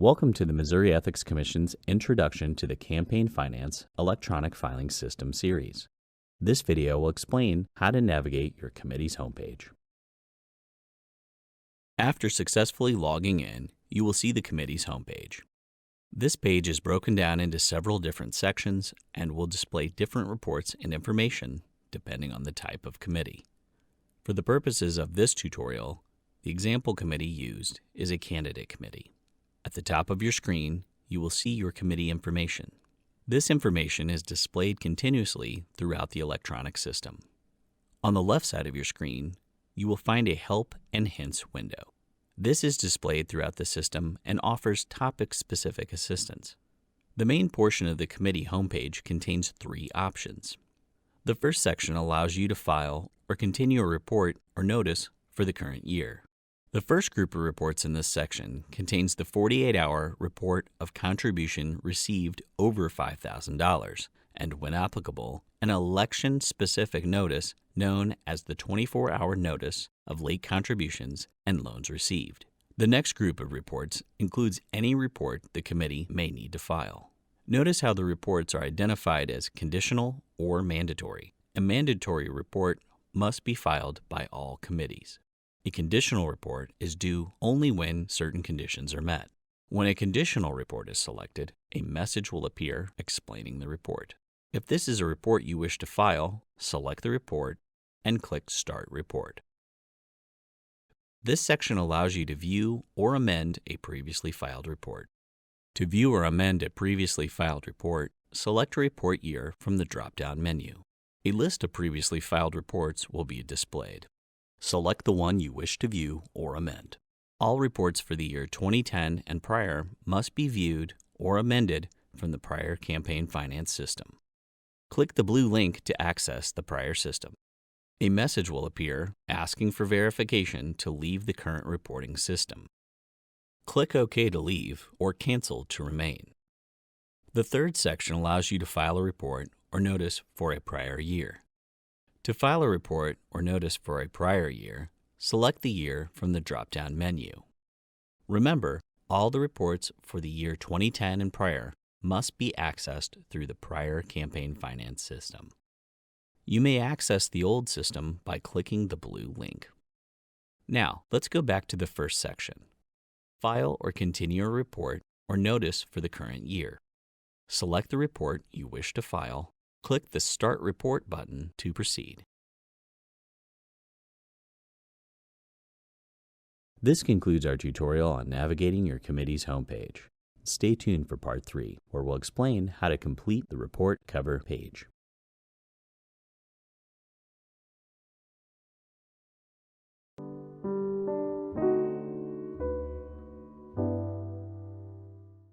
Welcome to the Missouri Ethics Commission's Introduction to the Campaign Finance Electronic Filing System series. This video will explain how to navigate your committee's homepage. After successfully logging in, you will see the committee's homepage. This page is broken down into several different sections and will display different reports and information depending on the type of committee. For the purposes of this tutorial, the example committee used is a candidate committee. At the top of your screen, you will see your committee information. This information is displayed continuously throughout the electronic system. On the left side of your screen, you will find a Help and Hints window. This is displayed throughout the system and offers topic-specific assistance. The main portion of the committee homepage contains three options. The first section allows you to file or continue a report or notice for the current year. The first group of reports in this section contains the 48-hour report of contribution received over $5,000 and, when applicable, an election-specific notice known as the 24-hour notice of late contributions and loans received. The next group of reports includes any report the committee may need to file. Notice how the reports are identified as conditional or mandatory. A mandatory report must be filed by all committees. A conditional report is due only when certain conditions are met. When a conditional report is selected, a message will appear explaining the report. If this is a report you wish to file, select the report and click Start Report. This section allows you to view or amend a previously filed report. To view or amend a previously filed report, select a report year from the drop-down menu. A list of previously filed reports will be displayed. Select the one you wish to view or amend. All reports for the year 2010 and prior must be viewed or amended from the prior campaign finance system. Click the blue link to access the prior system. A message will appear asking for verification to leave the current reporting system. Click OK to leave or Cancel to remain. The third section allows you to file a report or notice for a prior year. To file a report or notice for a prior year, select the year from the drop-down menu. Remember, all the reports for the year 2010 and prior must be accessed through the prior campaign finance system. You may access the old system by clicking the blue link. Now, let's go back to the first section. File or continue a report or notice for the current year. Select the report you wish to file. Click the Start Report button to proceed. This concludes our tutorial on navigating your committee's homepage. Stay tuned for Part 3, where we'll explain how to complete the report cover page.